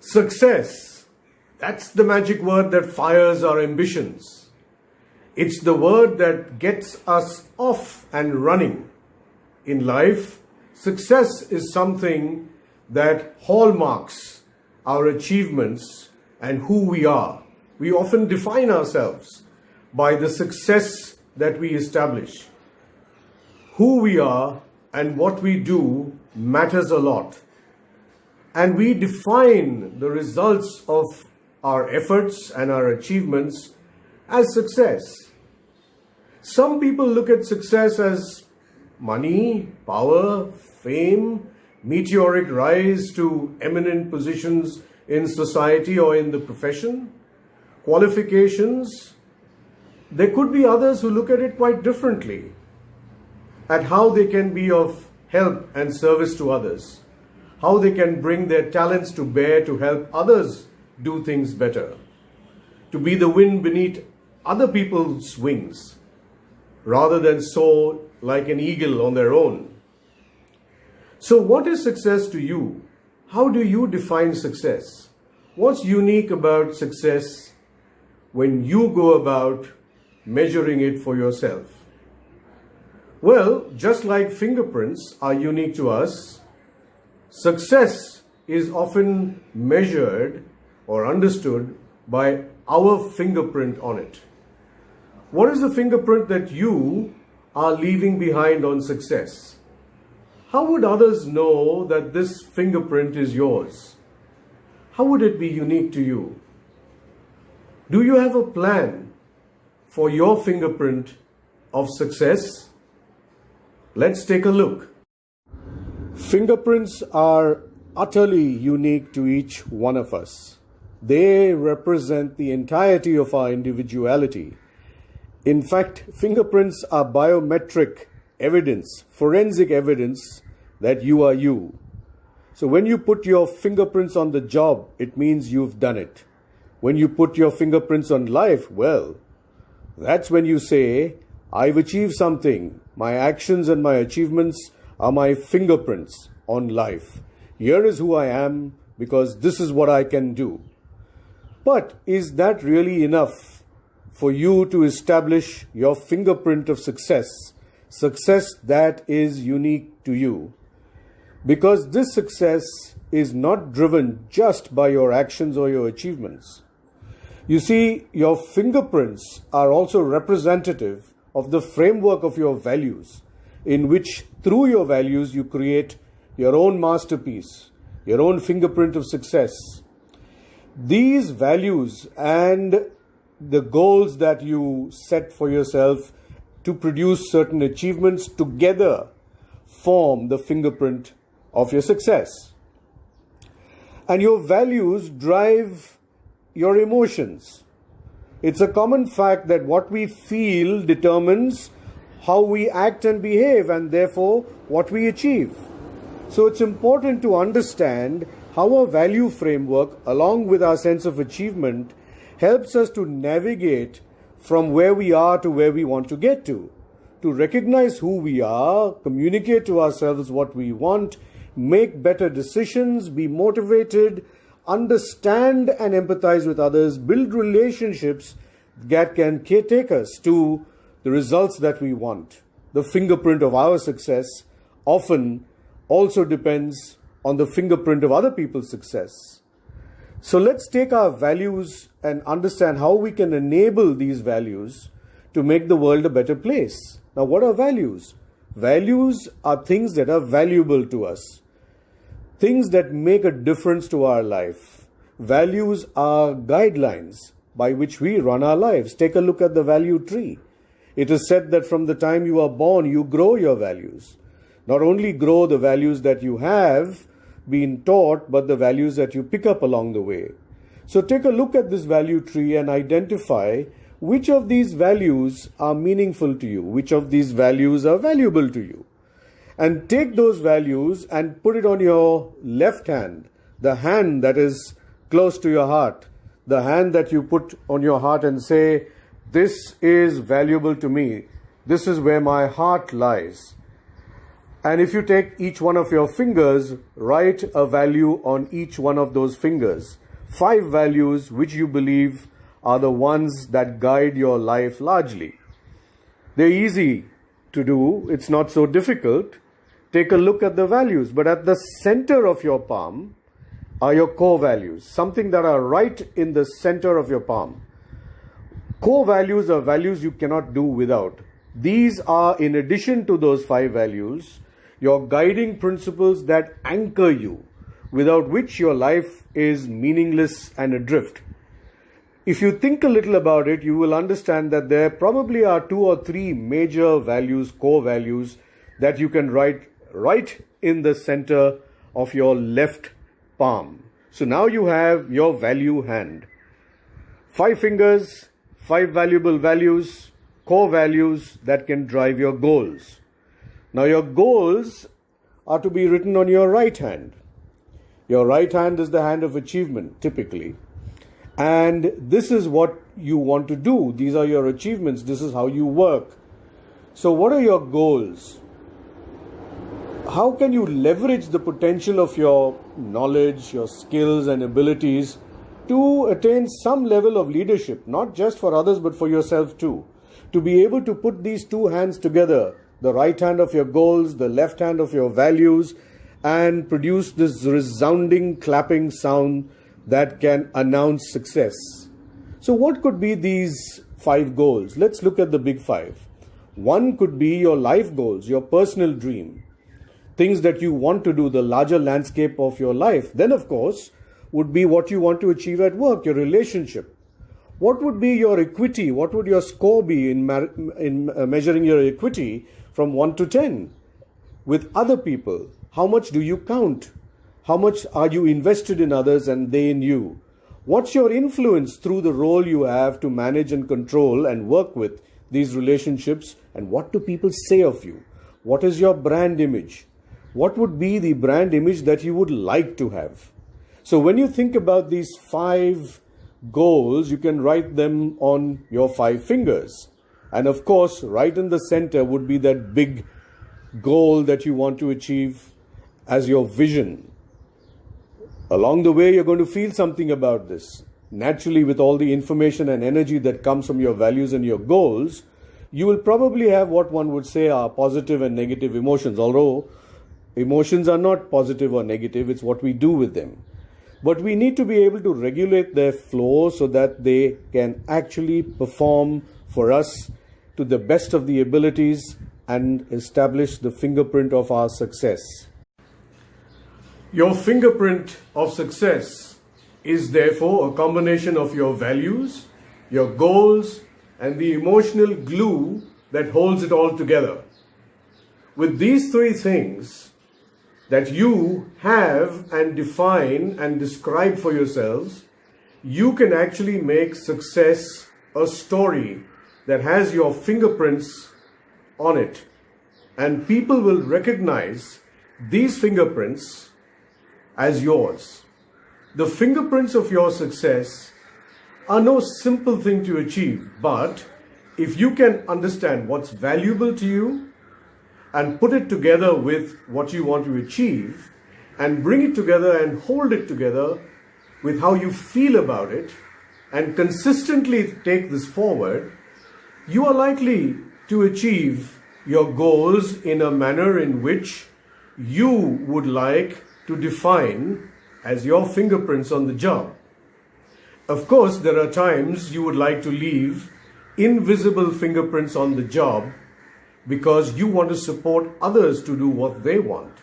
Success. That's the magic word that fires our ambitions. It's the word that gets us off and running. In life, success is something that hallmarks our achievements and who we are. We often define ourselves by the success that we establish. Who we are and what we do matters a lot. And we define the results of our efforts and our achievements as success. Some people look at success as money, power, fame, meteoric rise to eminent positions in society or in the profession, qualifications. There could be others who look at it quite differently, at how they can be of help and service to others, how they can bring their talents to bear to help others do things better, to be the wind beneath other people's wings, rather than soar like an eagle on their own. So what is success to you? How do you define success? What's unique about success when you go about measuring it for yourself? Well, just like fingerprints are unique to us, success is often measured or understood by our fingerprint on it. What is the fingerprint that you are leaving behind on success? How would others know that this fingerprint is yours? How would it be unique to you? Do you have a plan for your fingerprint of success? Let's take a look. Fingerprints are utterly unique to each one of us. They represent the entirety of our individuality. In fact, fingerprints are biometric evidence, forensic evidence that you are you. So when you put your fingerprints on the job, it means you've done it. When you put your fingerprints on life, well, that's when you say, I've achieved something. My actions and my achievements are my fingerprints on life. Here is who I am because this is what I can do. But is that really enough for you to establish your fingerprint of success? Success that is unique to you. Because this success is not driven just by your actions or your achievements. You see, your fingerprints are also representative of the framework of your values, in which through your values you create your own masterpiece, your own fingerprint of success. These values and the goals that you set for yourself to produce certain achievements together form the fingerprint of your success. And your values drive your emotions. It's a common fact that what we feel determines how we act and behave, and therefore what we achieve. So it's important to understand how our value framework, along with our sense of achievement, helps us to navigate from where we are to where we want to get to recognize who we are, communicate to ourselves what we want, make better decisions, be motivated, understand and empathize with others, build relationships that can take us to the results that we want. The fingerprint of our success often also depends on the fingerprint of other people's success. So let's take our values and understand how we can enable these values to make the world a better place. Now, what are values? Values are things that are valuable to us, things that make a difference to our life. Values are guidelines by which we run our lives. Take a look at the value tree. It is said that from the time you are born, you grow your values. Not only grow the values that you have been taught, but the values that you pick up along the way. So take a look at this value tree and identify which of these values are meaningful to you, which of these values are valuable to you. And take those values and put it on your left hand, the hand that is close to your heart, the hand that you put on your heart and say, this is valuable to me. This is where my heart lies. And if you take each one of your fingers, write a value on each one of those fingers. 5 values which you believe are the ones that guide your life largely. They're easy to do. It's not so difficult. Take a look at the values. But at the center of your palm are your core values, something that are right in the center of your palm. Core values are values you cannot do without. These are, in addition to those 5 values, your guiding principles that anchor you, without which your life is meaningless and adrift. If you think a little about it, you will understand that there probably are 2 or 3 major values, core values, that you can write right in the center of your left palm. So now you have your value hand. 5 fingers, 5 valuable values, core values that can drive your goals. Now your goals are to be written on your right hand. Your right hand is the hand of achievement, typically. And this is what you want to do. These are your achievements. This is how you work. So what are your goals? How can you leverage the potential of your knowledge, your skills and abilities to attain some level of leadership, not just for others, but for yourself too? To be able to put these 2 hands together, the right hand of your goals, the left hand of your values, and produce this resounding clapping sound that can announce success. So what could be these 5 goals? Let's look at the big 5. 1 could be your life goals, your personal dream, things that you want to do, the larger landscape of your life. Then, of course, would be what you want to achieve at work, your relationship. What would be your equity? What would your score be in measuring your equity from 1 to 10 with other people? How much do you count? How much are you invested in others and they in you? What's your influence through the role you have to manage and control and work with these relationships? And what do people say of you? What is your brand image? What would be the brand image that you would like to have? So when you think about these 5 goals, you can write them on your 5 fingers. And of course, right in the center would be that big goal that you want to achieve as your vision. Along the way, you're going to feel something about this. Naturally, with all the information and energy that comes from your values and your goals, you will probably have what one would say are positive and negative emotions. Although emotions are not positive or negative, it's what we do with them. But we need to be able to regulate their flow so that they can actually perform for us to the best of the abilities and establish the fingerprint of our success. Your fingerprint of success is therefore a combination of your values, your goals, and the emotional glue that holds it all together. With these 3 things that you have and define and describe for yourselves, you can actually make success a story that has your fingerprints on it. And people will recognize these fingerprints as yours. The fingerprints of your success are no simple thing to achieve, but if you can understand what's valuable to you and put it together with what you want to achieve and bring it together and hold it together with how you feel about it and consistently take this forward, you are likely to achieve your goals in a manner in which you would like to define as your fingerprints on the job. Of course, there are times you would like to leave invisible fingerprints on the job because you want to support others to do what they want.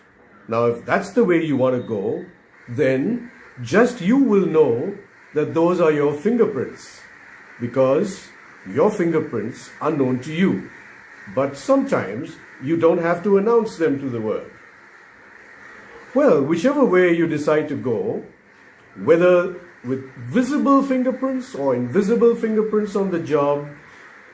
Now, if that's the way you want to go, then just you will know that those are your fingerprints because your fingerprints are known to you. But sometimes you don't have to announce them to the world. Well, whichever way you decide to go, whether with visible fingerprints or invisible fingerprints on the job,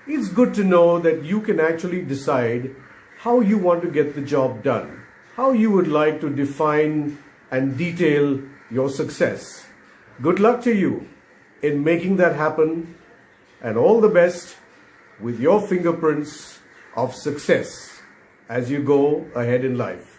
it's good to know that you can actually decide how you want to get the job done, how you would like to define and detail your success. Good luck to you in making that happen, and all the best with your fingerprints of success. as you go ahead in life.